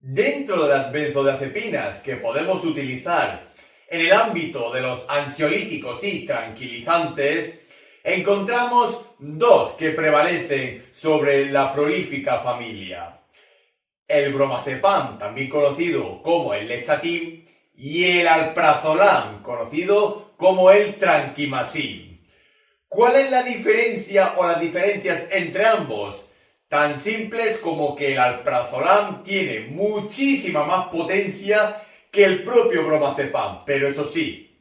Dentro de las benzodiazepinas que podemos utilizar en el ámbito de los ansiolíticos y tranquilizantes, encontramos dos que prevalecen sobre la prolífica familia: el bromazepam, también conocido como el Lexatin, y el alprazolam, conocido como el Trankimazin. ¿Cuál es la diferencia o las diferencias entre ambos? Tan simples como que el alprazolam tiene muchísima más potencia que el propio bromazepam, pero eso sí,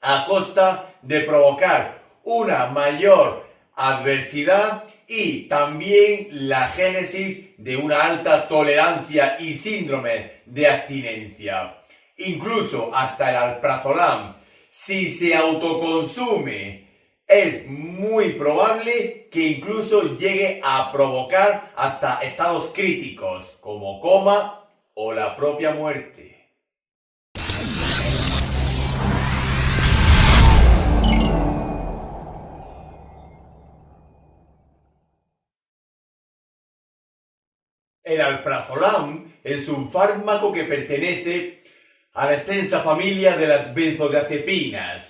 a costa de provocar una mayor adversidad y también la génesis de una alta tolerancia y síndrome de abstinencia. Incluso hasta el alprazolam, si se autoconsume, es muy probable que incluso llegue a provocar hasta estados críticos, como coma o la propia muerte. El alprazolam es un fármaco que pertenece a la extensa familia de las benzodiazepinas,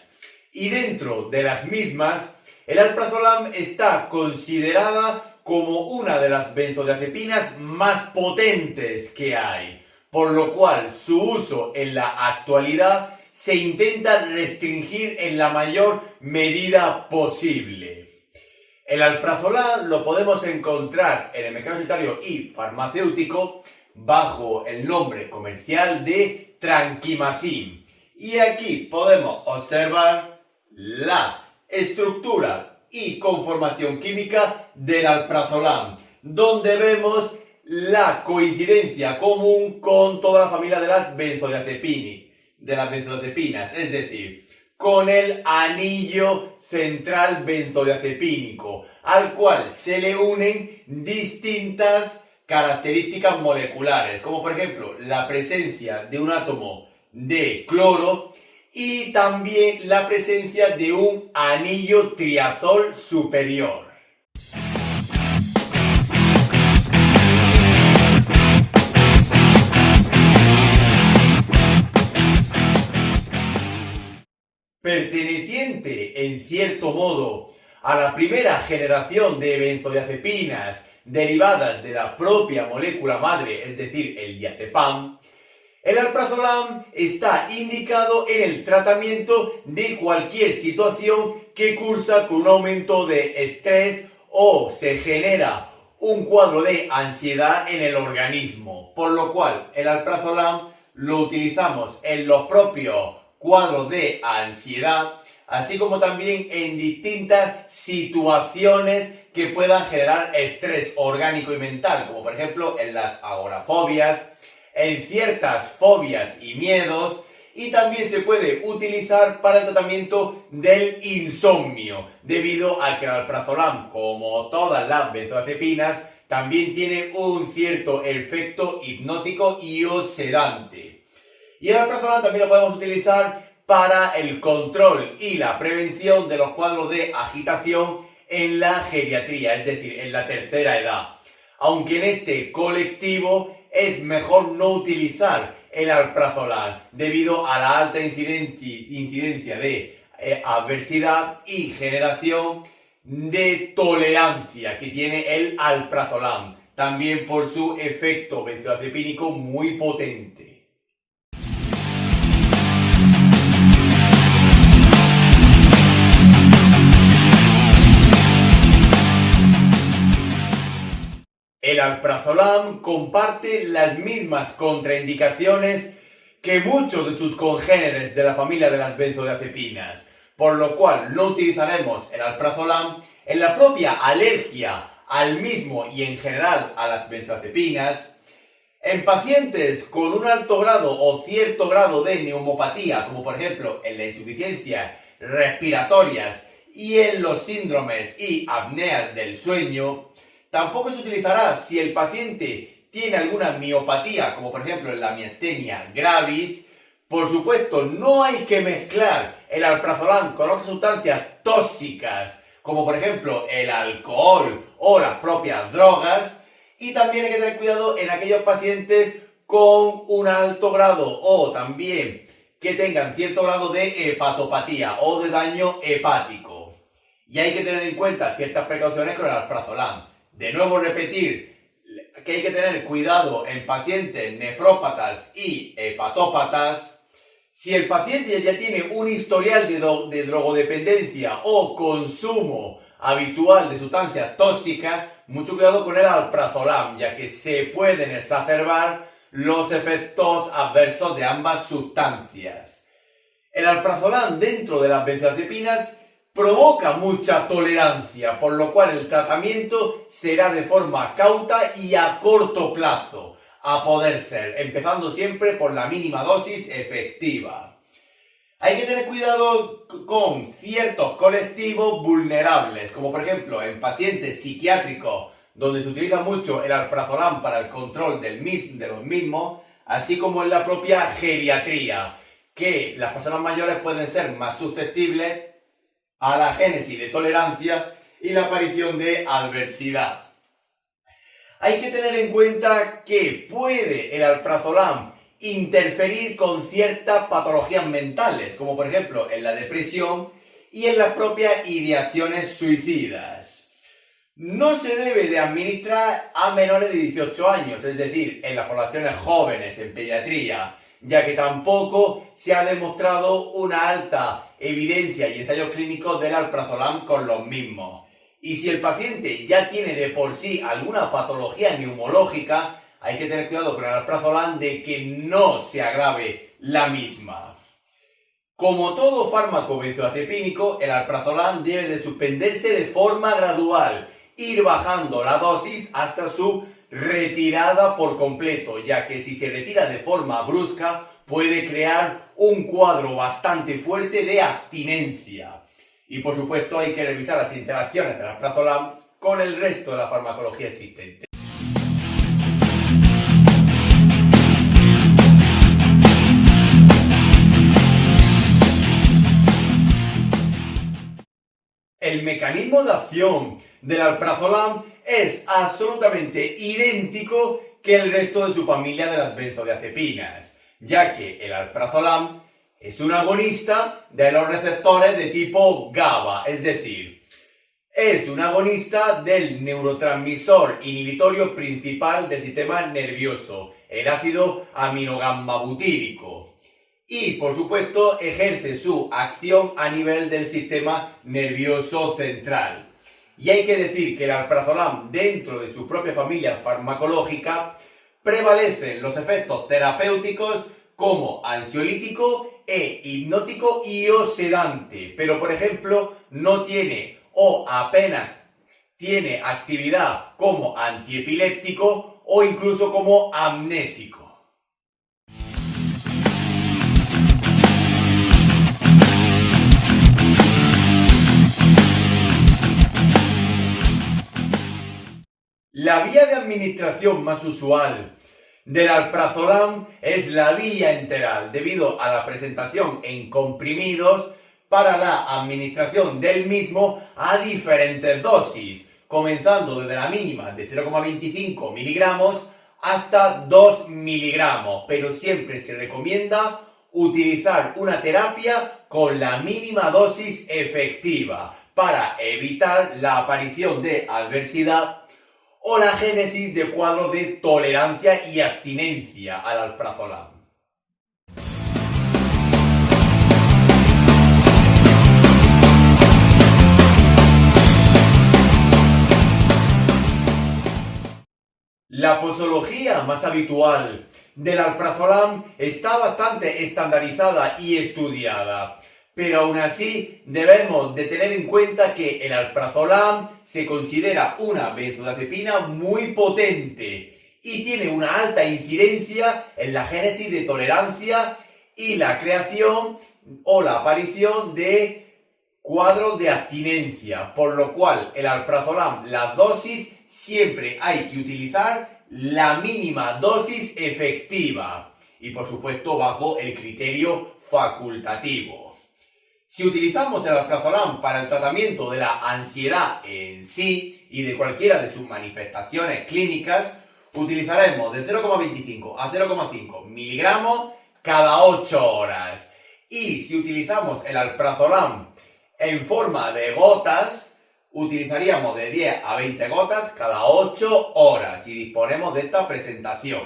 y dentro de las mismas, el alprazolam está considerada como una de las benzodiazepinas más potentes que hay, por lo cual su uso en la actualidad se intenta restringir en la mayor medida posible. El alprazolam lo podemos encontrar en el mercado sanitario y farmacéutico bajo el nombre comercial de Trankimazin. Y aquí podemos observar la estructura y conformación química del alprazolam, donde vemos la coincidencia común con toda la familia de las benzodiazepinas, es decir, con el anillo central benzodiazepínico, al cual se le unen distintas características moleculares, como por ejemplo la presencia de un átomo de cloro y también la presencia de un anillo triazol superior. Perteneciente en cierto modo a la primera generación de benzodiazepinas derivadas de la propia molécula madre, es decir, el diazepam, el alprazolam está indicado en el tratamiento de cualquier situación que cursa con un aumento de estrés o se genera un cuadro de ansiedad en el organismo, por lo cual el alprazolam lo utilizamos en los propios cuadros de ansiedad, así como también en distintas situaciones que puedan generar estrés orgánico y mental, como por ejemplo en las agorafobias, en ciertas fobias y miedos, y también se puede utilizar para el tratamiento del insomnio, debido a que el alprazolam, como todas las benzodiazepinas, también tiene un cierto efecto hipnótico y sedante. Y el alprazolam también lo podemos utilizar para el control y la prevención de los cuadros de agitación en la geriatría, es decir, en la tercera edad. Aunque en este colectivo es mejor no utilizar el alprazolam debido a la alta incidencia de adversidad y generación de tolerancia que tiene el alprazolam, también por su efecto benzodiazepínico muy potente. El alprazolam comparte las mismas contraindicaciones que muchos de sus congéneres de la familia de las benzodiazepinas, por lo cual no utilizaremos el alprazolam en la propia alergia al mismo y en general a las benzodiazepinas, en pacientes con un alto grado o cierto grado de neumopatía, como por ejemplo en la insuficiencia respiratorias y en los síndromes y apneas del sueño. Tampoco se utilizará si el paciente tiene alguna miopatía, como por ejemplo la miastenia gravis. Por supuesto, no hay que mezclar el alprazolam con otras sustancias tóxicas, como por ejemplo el alcohol o las propias drogas. Y también hay que tener cuidado en aquellos pacientes con un alto grado o también que tengan cierto grado de hepatopatía o de daño hepático. Y hay que tener en cuenta ciertas precauciones con el alprazolam. De nuevo repetir que hay que tener cuidado en pacientes nefrópatas y hepatópatas. Si el paciente ya tiene un historial de drogodependencia o consumo habitual de sustancias tóxicas, mucho cuidado con el alprazolam, ya que se pueden exacerbar los efectos adversos de ambas sustancias. El alprazolam dentro de las benzodiazepinas provoca mucha tolerancia, por lo cual el tratamiento será de forma cauta y a corto plazo, a poder ser, empezando siempre por la mínima dosis efectiva. Hay que tener cuidado con ciertos colectivos vulnerables, como por ejemplo en pacientes psiquiátricos, donde se utiliza mucho el alprazolam para el control de los mismos, así como en la propia geriatría, que las personas mayores pueden ser más susceptibles a la génesis de tolerancia y la aparición de adversidad. Hay que tener en cuenta que puede el alprazolam interferir con ciertas patologías mentales, como por ejemplo en la depresión y en las propias ideaciones suicidas. No se debe de administrar a menores de 18 años, es decir, en las poblaciones jóvenes, en pediatría, ya que tampoco se ha demostrado una alta evidencia y ensayos clínicos del alprazolam con los mismos. Y si el paciente ya tiene de por sí alguna patología neumológica, hay que tener cuidado con el alprazolam de que no se agrave la misma. Como todo fármaco benzodiazepínico, el alprazolam debe de suspenderse de forma gradual, ir bajando la dosis hasta su retirada por completo, ya que si se retira de forma brusca puede crear un cuadro bastante fuerte de abstinencia. Y por supuesto hay que revisar las interacciones del alprazolam con el resto de la farmacología existente. El mecanismo de acción del alprazolam es absolutamente idéntico que el resto de su familia de las benzodiazepinas, ya que el alprazolam es un agonista de los receptores de tipo GABA, es decir, es un agonista del neurotransmisor inhibitorio principal del sistema nervioso, el ácido aminogammabutírico. Y, por supuesto, ejerce su acción a nivel del sistema nervioso central. Y hay que decir que el alprazolam, dentro de su propia familia farmacológica, prevalecen los efectos terapéuticos como ansiolítico e hipnótico y o sedante. Pero, por ejemplo, no tiene o apenas tiene actividad como antiepiléptico o incluso como amnésico. La vía de administración más usual del alprazolam es la vía enteral, debido a la presentación en comprimidos para la administración del mismo a diferentes dosis, comenzando desde la mínima de 0,25 miligramos hasta 2 miligramos, pero siempre se recomienda utilizar una terapia con la mínima dosis efectiva para evitar la aparición de adversidad o la génesis de cuadros de tolerancia y abstinencia al alprazolam. La posología más habitual del alprazolam está bastante estandarizada y estudiada, pero aún así debemos de tener en cuenta que el alprazolam se considera una benzodiazepina muy potente y tiene una alta incidencia en la génesis de tolerancia y la creación o la aparición de cuadros de abstinencia, por lo cual el alprazolam, las dosis, siempre hay que utilizar la mínima dosis efectiva y por supuesto bajo el criterio facultativo. Si utilizamos el alprazolam para el tratamiento de la ansiedad en sí y de cualquiera de sus manifestaciones clínicas, utilizaremos de 0,25 a 0,5 miligramos cada 8 horas. Y si utilizamos el alprazolam en forma de gotas, utilizaríamos de 10 a 20 gotas cada 8 horas y disponemos de esta presentación.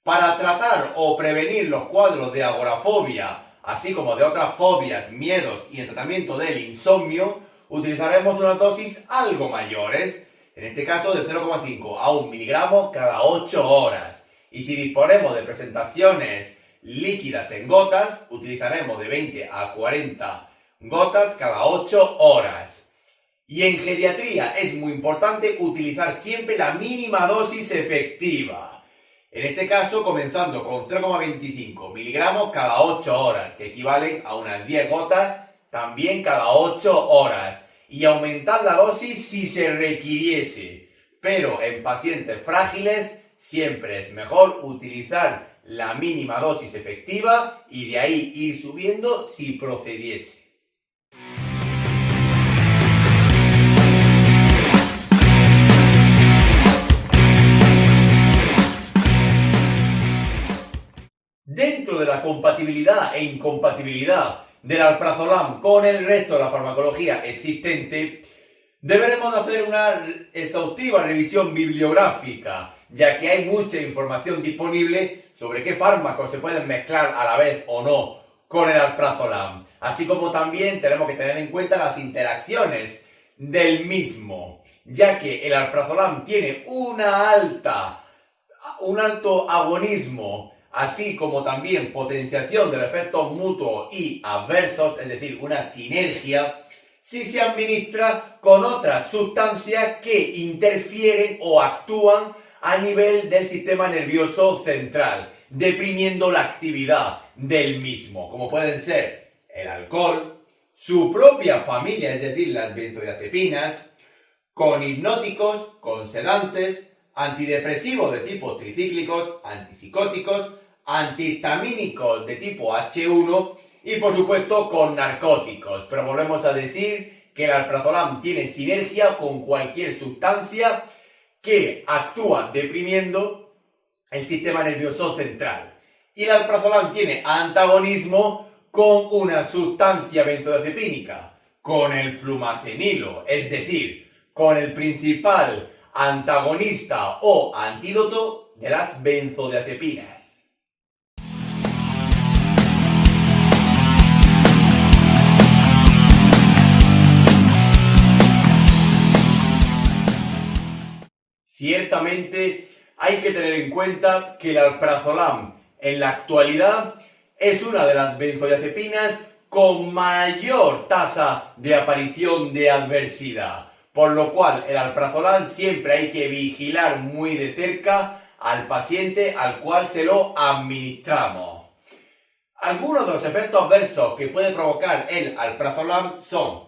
Para tratar o prevenir los cuadros de agorafobia, así como de otras fobias, miedos y el tratamiento del insomnio, utilizaremos unas dosis algo mayores, en este caso de 0,5 a 1 miligramo cada 8 horas. Y si disponemos de presentaciones líquidas en gotas, utilizaremos de 20 a 40 gotas cada 8 horas. Y en geriatría es muy importante utilizar siempre la mínima dosis efectiva. En este caso, comenzando con 0,25 miligramos cada 8 horas, que equivalen a unas 10 gotas también cada 8 horas. Y aumentar la dosis si se requiriese. Pero en pacientes frágiles siempre es mejor utilizar la mínima dosis efectiva y de ahí ir subiendo si procediese. Dentro de la compatibilidad e incompatibilidad del alprazolam con el resto de la farmacología existente, deberemos hacer una exhaustiva revisión bibliográfica, ya que hay mucha información disponible sobre qué fármacos se pueden mezclar a la vez o no con el alprazolam, así como también tenemos que tener en cuenta las interacciones del mismo, ya que el alprazolam tiene un alto agonismo, así como también potenciación de los efectos mutuos y adversos, es decir, una sinergia, si se administra con otras sustancias que interfieren o actúan a nivel del sistema nervioso central, deprimiendo la actividad del mismo, como pueden ser el alcohol, su propia familia, es decir, las benzodiazepinas, con hipnóticos, con sedantes, antidepresivos de tipo tricíclicos, antipsicóticos, antihistamínicos de tipo H1 y por supuesto con narcóticos. Pero volvemos a decir que el alprazolam tiene sinergia con cualquier sustancia que actúa deprimiendo el sistema nervioso central. Y el alprazolam tiene antagonismo con una sustancia benzodiazepínica, con el flumacenilo, es decir, con el principal antagonista o antídoto de las benzodiazepinas. Ciertamente hay que tener en cuenta que el alprazolam en la actualidad es una de las benzodiazepinas con mayor tasa de aparición de adversidad, por lo cual el alprazolam siempre hay que vigilar muy de cerca al paciente al cual se lo administramos. Algunos de los efectos adversos que puede provocar el alprazolam son: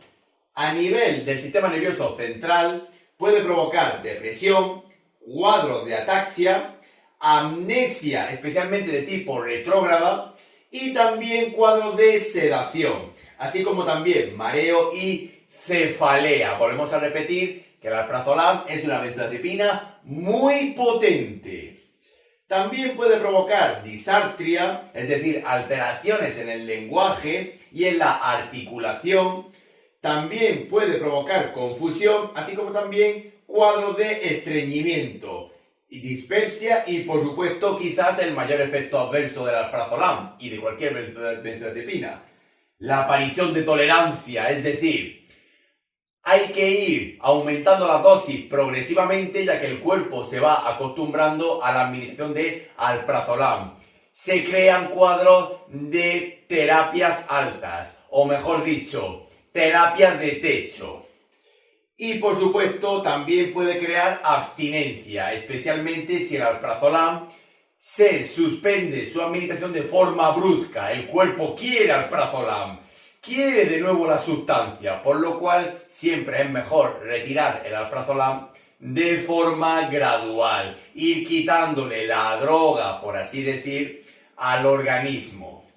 a nivel del sistema nervioso central, puede provocar depresión, cuadros de ataxia, amnesia, especialmente de tipo retrógrada, y también cuadros de sedación, así como también mareo y cefalea. Volvemos a repetir que el alprazolam es una benzodiazepina muy potente. También puede provocar disartria, es decir, alteraciones en el lenguaje y en la articulación. También puede provocar confusión, así como también cuadros de estreñimiento y dispepsia y, por supuesto, quizás el mayor efecto adverso del alprazolam y de cualquier benzodiazepina, la aparición de tolerancia, es decir, hay que ir aumentando la dosis progresivamente, ya que el cuerpo se va acostumbrando a la administración de alprazolam. Se crean cuadros de terapias altas, o mejor dicho, terapias de techo. Y por supuesto también puede crear abstinencia, especialmente si el alprazolam se suspende su administración de forma brusca. El cuerpo quiere alprazolam, quiere de nuevo la sustancia, por lo cual siempre es mejor retirar el alprazolam de forma gradual, ir quitándole la droga, por así decir, al organismo.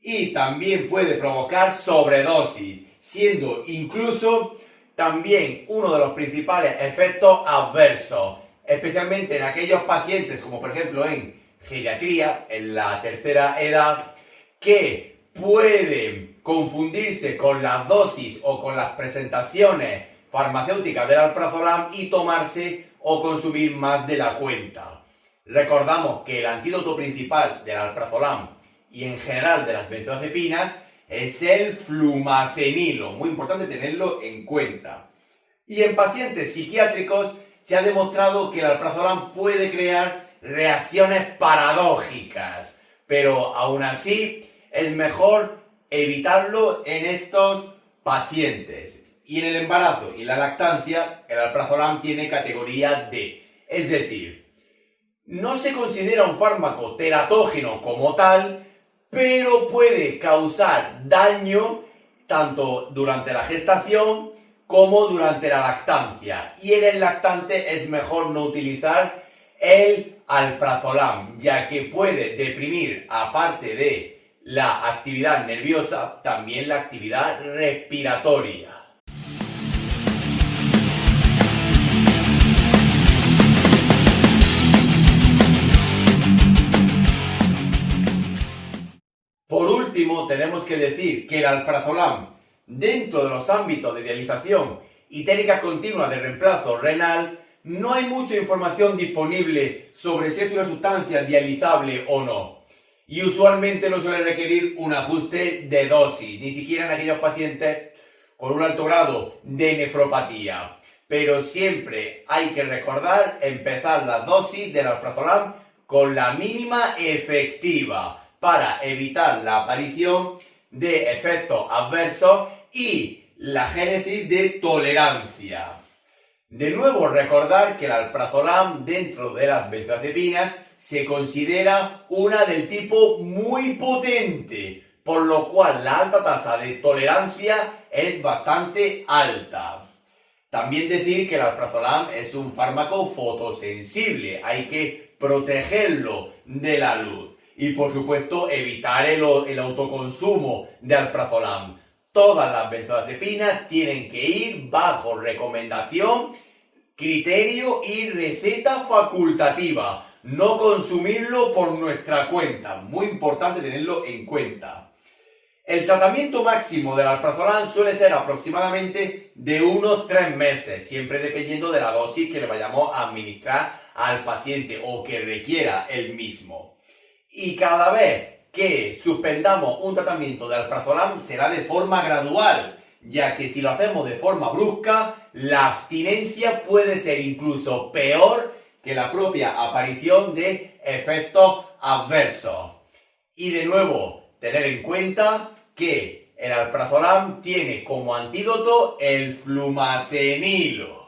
Y también puede provocar sobredosis, siendo incluso también uno de los principales efectos adversos. especialmente en aquellos pacientes, como por ejemplo en geriatría, en la tercera edad, que pueden confundirse con las dosis o con las presentaciones farmacéuticas del alprazolam y tomarse o consumir más de la cuenta. Recordamos que el antídoto principal del alprazolam y en general de las benzodiazepinas es el flumacenilo, muy importante tenerlo en cuenta. Y en pacientes psiquiátricos se ha demostrado que el alprazolam puede crear reacciones paradójicas, pero aún así es mejor evitarlo en estos pacientes. Y en el embarazo y la lactancia, el alprazolam tiene categoría D, es decir, no se considera un fármaco teratógeno como tal, pero puede causar daño tanto durante la gestación como durante la lactancia. Y en el lactante es mejor no utilizar el alprazolam, ya que puede deprimir, aparte de la actividad nerviosa, también la actividad respiratoria. Por último, tenemos que decir que el alprazolam, dentro de los ámbitos de dialización y técnicas continuas de reemplazo renal, no hay mucha información disponible sobre si es una sustancia dializable o no. Y usualmente no suele requerir un ajuste de dosis, ni siquiera en aquellos pacientes con un alto grado de nefropatía. Pero siempre hay que recordar empezar la dosis del alprazolam con la mínima efectiva, para evitar la aparición de efectos adversos y la génesis de tolerancia. De nuevo, recordar que el alprazolam dentro de las benzodiazepinas se considera una del tipo muy potente, por lo cual la alta tasa de tolerancia es bastante alta. También decir que el alprazolam es un fármaco fotosensible, hay que protegerlo de la luz. Y por supuesto evitar el autoconsumo de alprazolam. Todas las benzodiazepinas tienen que ir bajo recomendación, criterio y receta facultativa. No consumirlo por nuestra cuenta. Muy importante tenerlo en cuenta. El tratamiento máximo del alprazolam suele ser aproximadamente de unos 3 meses, siempre dependiendo de la dosis que le vayamos a administrar al paciente o que requiera el mismo. Y cada vez que suspendamos un tratamiento de alprazolam será de forma gradual, ya que si lo hacemos de forma brusca, la abstinencia puede ser incluso peor que la propia aparición de efectos adversos. Y de nuevo, tener en cuenta que el alprazolam tiene como antídoto el flumacenilo.